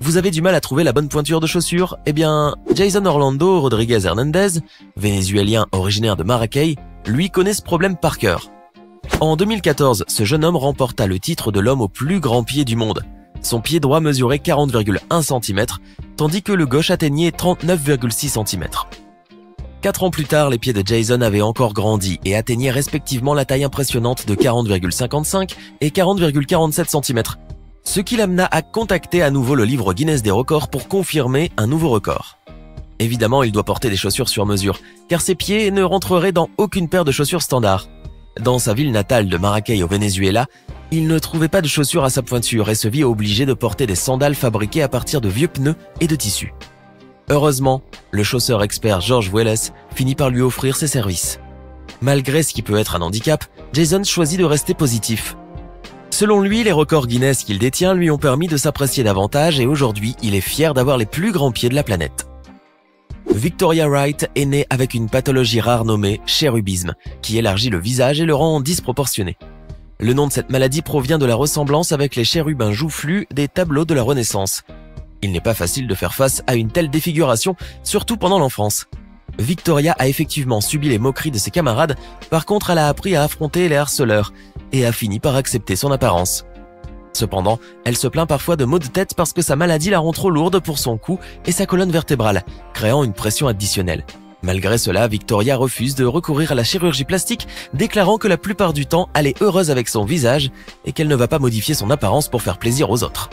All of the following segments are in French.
Vous avez du mal à trouver la bonne pointure de chaussures? Eh bien, Jason Orlando Rodriguez Hernandez, vénézuélien originaire de Maracay, lui connaît ce problème par cœur. En 2014, ce jeune homme remporta le titre de l'homme au plus grand pied du monde. Son pied droit mesurait 40,1 cm, tandis que le gauche atteignait 39,6 cm. 4 ans plus tard, les pieds de Jason avaient encore grandi et atteignaient respectivement la taille impressionnante de 40,55 et 40,47 cm, ce qui l'amena à contacter à nouveau le livre Guinness des records pour confirmer un nouveau record. Évidemment, il doit porter des chaussures sur mesure, car ses pieds ne rentreraient dans aucune paire de chaussures standard. Dans sa ville natale de Maracay au Venezuela, il ne trouvait pas de chaussures à sa pointure et se vit obligé de porter des sandales fabriquées à partir de vieux pneus et de tissus. Heureusement, le chausseur expert George Wallace finit par lui offrir ses services. Malgré ce qui peut être un handicap, Jason choisit de rester positif. Selon lui, les records Guinness qu'il détient lui ont permis de s'apprécier davantage et aujourd'hui, il est fier d'avoir les plus grands pieds de la planète. Victoria Wright est née avec une pathologie rare nommée chérubisme, qui élargit le visage et le rend disproportionné. Le nom de cette maladie provient de la ressemblance avec les chérubins joufflus des tableaux de la Renaissance. Il n'est pas facile de faire face à une telle défiguration, surtout pendant l'enfance. Victoria a effectivement subi les moqueries de ses camarades, par contre elle a appris à affronter les harceleurs et a fini par accepter son apparence. Cependant, elle se plaint parfois de maux de tête parce que sa maladie la rend trop lourde pour son cou et sa colonne vertébrale, créant une pression additionnelle. Malgré cela, Victoria refuse de recourir à la chirurgie plastique, déclarant que la plupart du temps, elle est heureuse avec son visage et qu'elle ne va pas modifier son apparence pour faire plaisir aux autres.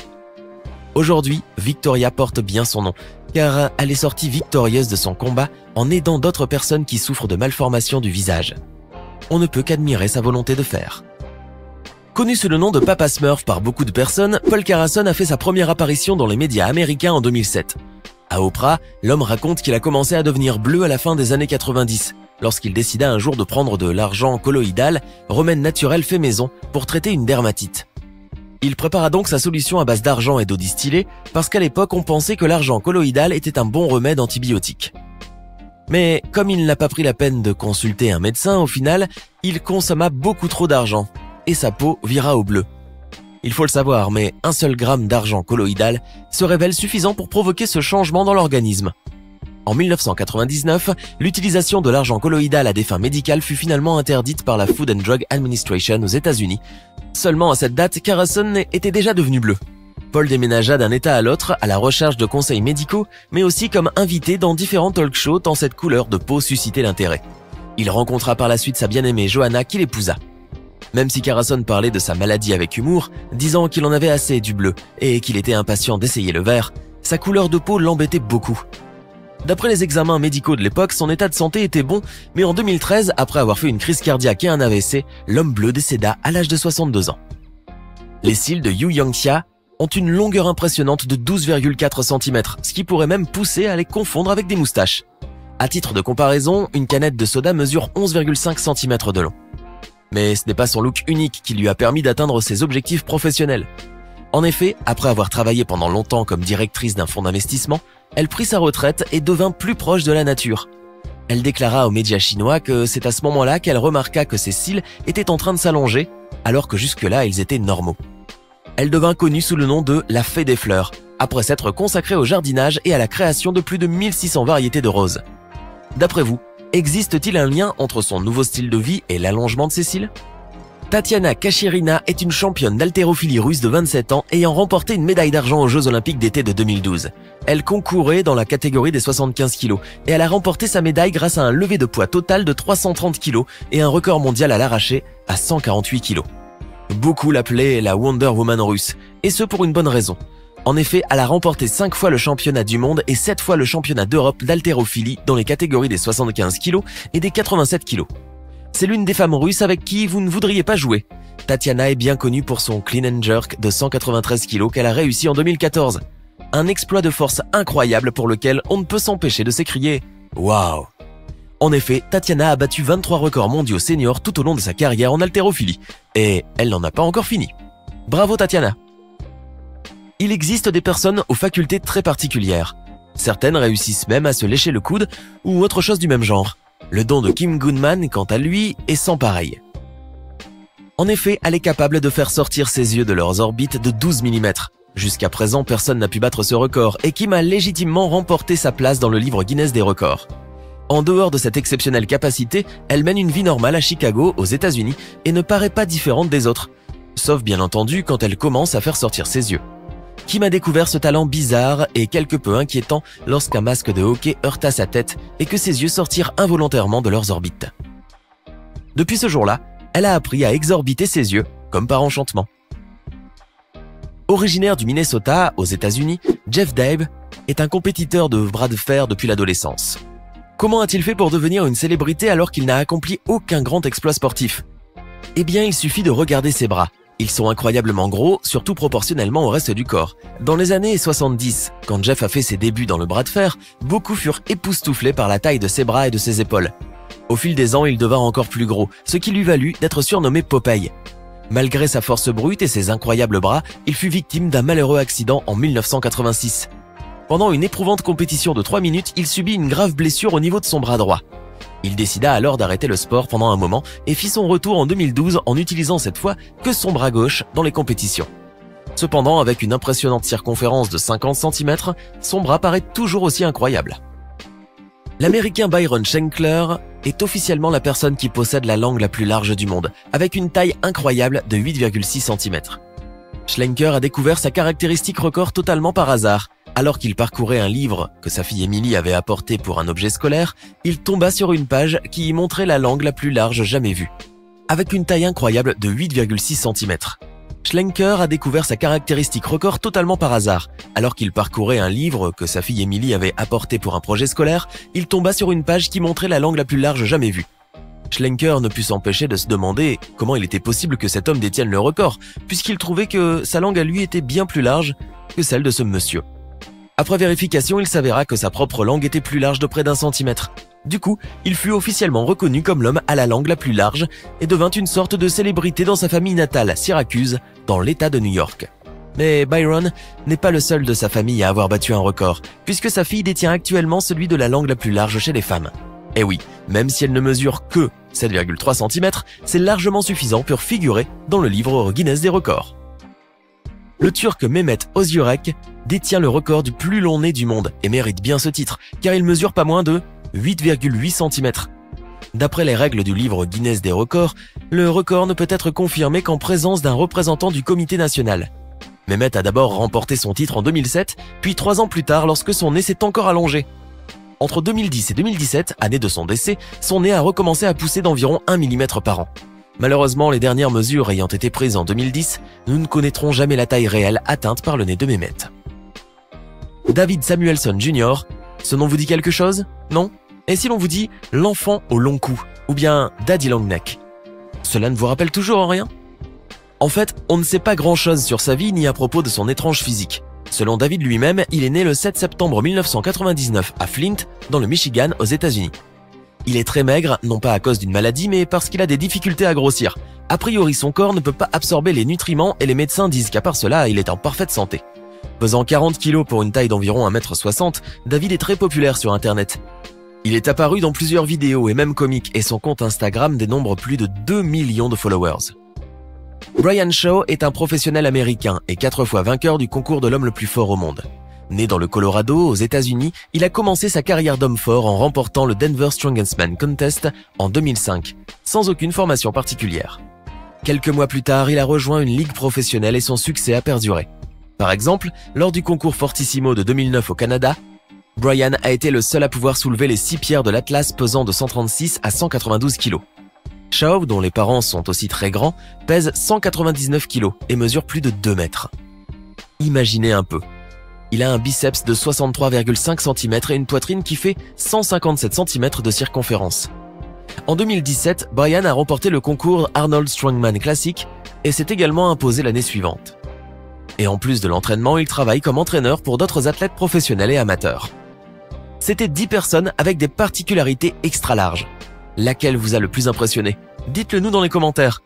Aujourd'hui, Victoria porte bien son nom, car elle est sortie victorieuse de son combat en aidant d'autres personnes qui souffrent de malformations du visage. On ne peut qu'admirer sa volonté de faire. Connu sous le nom de Papa Smurf par beaucoup de personnes, Paul Carrason a fait sa première apparition dans les médias américains en 2007. À Oprah, l'homme raconte qu'il a commencé à devenir bleu à la fin des années 90, lorsqu'il décida un jour de prendre de l'argent colloïdal, remède naturel fait maison, pour traiter une dermatite. Il prépara donc sa solution à base d'argent et d'eau distillée, parce qu'à l'époque on pensait que l'argent colloïdal était un bon remède antibiotique. Mais comme il n'a pas pris la peine de consulter un médecin, au final, il consomma beaucoup trop d'argent, et sa peau vira au bleu. Il faut le savoir, mais un seul gramme d'argent colloïdal se révèle suffisant pour provoquer ce changement dans l'organisme. En 1999, l'utilisation de l'argent colloïdal à des fins médicales fut finalement interdite par la Food and Drug Administration aux États-Unis. Seulement à cette date, Carrason était déjà devenu bleu. Paul déménagea d'un état à l'autre à la recherche de conseils médicaux, mais aussi comme invité dans différents talk shows tant cette couleur de peau suscitait l'intérêt. Il rencontra par la suite sa bien-aimée Johanna qui l'épousa. Même si Carrason parlait de sa maladie avec humour, disant qu'il en avait assez du bleu et qu'il était impatient d'essayer le vert, sa couleur de peau l'embêtait beaucoup. D'après les examens médicaux de l'époque, son état de santé était bon, mais en 2013, après avoir fait une crise cardiaque et un AVC, l'homme bleu décéda à l'âge de 62 ans. Les cils de Yu Yangxia ont une longueur impressionnante de 12,4 cm, ce qui pourrait même pousser à les confondre avec des moustaches. À titre de comparaison, une canette de soda mesure 11,5 cm de long. Mais ce n'est pas son look unique qui lui a permis d'atteindre ses objectifs professionnels. En effet, après avoir travaillé pendant longtemps comme directrice d'un fonds d'investissement, elle prit sa retraite et devint plus proche de la nature. Elle déclara aux médias chinois que c'est à ce moment-là qu'elle remarqua que ses cils étaient en train de s'allonger, alors que jusque-là ils étaient normaux. Elle devint connue sous le nom de la Fée des fleurs, après s'être consacrée au jardinage et à la création de plus de 1600 variétés de roses. D'après vous, existe-t-il un lien entre son nouveau style de vie et l'allongement de ses cils? Tatiana Kachirina est une championne d'haltérophilie russe de 27 ans ayant remporté une médaille d'argent aux Jeux Olympiques d'été de 2012. Elle concourait dans la catégorie des 75 kg et elle a remporté sa médaille grâce à un levé de poids total de 330 kg et un record mondial à l'arraché à 148 kg. Beaucoup l'appelaient la Wonder Woman russe, et ce pour une bonne raison. En effet, elle a remporté 5 fois le championnat du monde et 7 fois le championnat d'Europe d'haltérophilie dans les catégories des 75 kg et des 87 kg. C'est l'une des femmes russes avec qui vous ne voudriez pas jouer. Tatiana est bien connue pour son clean and jerk de 193 kg qu'elle a réussi en 2014. Un exploit de force incroyable pour lequel on ne peut s'empêcher de s'écrier « Waouh !» En effet, Tatiana a battu 23 records mondiaux seniors tout au long de sa carrière en haltérophilie. Et elle n'en a pas encore fini. Bravo Tatiana! Il existe des personnes aux facultés très particulières. Certaines réussissent même à se lécher le coude ou autre chose du même genre. Le don de Kim Goodman, quant à lui, est sans pareil. En effet, elle est capable de faire sortir ses yeux de leurs orbites de 12 mm. Jusqu'à présent, personne n'a pu battre ce record et Kim a légitimement remporté sa place dans le livre Guinness des records. En dehors de cette exceptionnelle capacité, elle mène une vie normale à Chicago, aux États-Unis, et ne paraît pas différente des autres. Sauf bien entendu quand elle commence à faire sortir ses yeux. Kim a découvert ce talent bizarre et quelque peu inquiétant lorsqu'un masque de hockey heurta sa tête et que ses yeux sortirent involontairement de leurs orbites. Depuis ce jour-là, elle a appris à exorbiter ses yeux, comme par enchantement. Originaire du Minnesota, aux États-Unis, Jeff Dabe est un compétiteur de bras de fer depuis l'adolescence. Comment a-t-il fait pour devenir une célébrité alors qu'il n'a accompli aucun grand exploit sportif? Eh bien, il suffit de regarder ses bras. Ils sont incroyablement gros, surtout proportionnellement au reste du corps. Dans les années 70, quand Jeff a fait ses débuts dans le bras de fer, beaucoup furent époustouflés par la taille de ses bras et de ses épaules. Au fil des ans, il devint encore plus gros, ce qui lui valut d'être surnommé Popeye. Malgré sa force brute et ses incroyables bras, il fut victime d'un malheureux accident en 1986. Pendant une éprouvante compétition de 3 minutes, il subit une grave blessure au niveau de son bras droit. Il décida alors d'arrêter le sport pendant un moment et fit son retour en 2012 en utilisant cette fois que son bras gauche dans les compétitions. Cependant, avec une impressionnante circonférence de 50 cm, son bras paraît toujours aussi incroyable. L'Américain Byron Schenkler est officiellement la personne qui possède la langue la plus large du monde, avec une taille incroyable de 8,6 cm. Schlenker a découvert sa caractéristique record totalement par hasard. Alors qu'il parcourait un livre que sa fille Emily avait apporté pour un objet scolaire, il tomba sur une page qui y montrait la langue la plus large jamais vue, avec une taille incroyable de 8,6 cm. Schlenker a découvert sa caractéristique record totalement par hasard. Alors qu'il parcourait un livre que sa fille Emily avait apporté pour un projet scolaire, il tomba sur une page qui montrait la langue la plus large jamais vue. Schlenker ne put s'empêcher de se demander comment il était possible que cet homme détienne le record, puisqu'il trouvait que sa langue à lui était bien plus large que celle de ce monsieur. Après vérification, il s'avéra que sa propre langue était plus large de près d'1 centimètre. Du coup, il fut officiellement reconnu comme l'homme à la langue la plus large et devint une sorte de célébrité dans sa famille natale, Syracuse, dans l'État de New York. Mais Byron n'est pas le seul de sa famille à avoir battu un record, puisque sa fille détient actuellement celui de la langue la plus large chez les femmes. Et oui, même si elle ne mesure que 7,3 cm, c'est largement suffisant pour figurer dans le livre Guinness des records. Le Turc Mehmet Özürek détient le record du plus long nez du monde et mérite bien ce titre, car il mesure pas moins de 8,8 cm. D'après les règles du livre Guinness des records, le record ne peut être confirmé qu'en présence d'un représentant du comité national. Mehmet a d'abord remporté son titre en 2007, puis 3 ans plus tard lorsque son nez s'est encore allongé. Entre 2010 et 2017, année de son décès, son nez a recommencé à pousser d'environ 1 mm par an. Malheureusement, les dernières mesures ayant été prises en 2010, nous ne connaîtrons jamais la taille réelle atteinte par le nez de Mehmet. David Samuelson Jr., ce nom vous dit quelque chose? Non? Et si l'on vous dit l'enfant au long cou, ou bien Daddy Long Neck? Cela ne vous rappelle toujours rien? En fait, on ne sait pas grand-chose sur sa vie ni à propos de son étrange physique. Selon David lui-même, il est né le 7 septembre 1999 à Flint, dans le Michigan, aux États-Unis. Il est très maigre, non pas à cause d'une maladie, mais parce qu'il a des difficultés à grossir. A priori, son corps ne peut pas absorber les nutriments et les médecins disent qu'à part cela, il est en parfaite santé. Pesant 40 kg pour une taille d'environ 1,60 m, David est très populaire sur Internet. Il est apparu dans plusieurs vidéos et même comiques et son compte Instagram dénombre plus de 2 millions de followers. Brian Shaw est un professionnel américain et 4 fois vainqueur du concours de l'homme le plus fort au monde. Né dans le Colorado, aux États-Unis, il a commencé sa carrière d'homme fort en remportant le Denver Strongest Man Contest en 2005, sans aucune formation particulière. Quelques mois plus tard, il a rejoint une ligue professionnelle et son succès a perduré. Par exemple, lors du concours Fortissimo de 2009 au Canada, Brian a été le seul à pouvoir soulever les 6 pierres de l'Atlas pesant de 136 à 192 kg. Shaw, dont les parents sont aussi très grands, pèse 199 kg et mesure plus de 2 mètres. Imaginez un peu. Il a un biceps de 63,5 cm et une poitrine qui fait 157 cm de circonférence. En 2017, Brian a remporté le concours Arnold Strongman Classic et s'est également imposé l'année suivante. Et en plus de l'entraînement, il travaille comme entraîneur pour d'autres athlètes professionnels et amateurs. C'était 10 personnes avec des particularités extra larges. Laquelle vous a le plus impressionné? Dites-le nous dans les commentaires.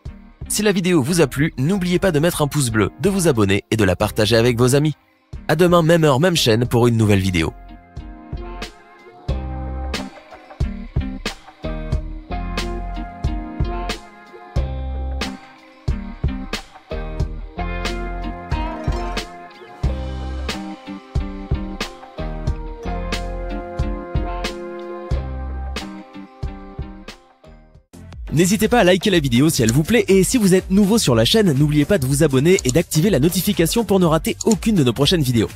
Si la vidéo vous a plu, n'oubliez pas de mettre un pouce bleu, de vous abonner et de la partager avec vos amis. À demain, même heure, même chaîne pour une nouvelle vidéo. N'hésitez pas à liker la vidéo si elle vous plaît et si vous êtes nouveau sur la chaîne, n'oubliez pas de vous abonner et d'activer la notification pour ne rater aucune de nos prochaines vidéos.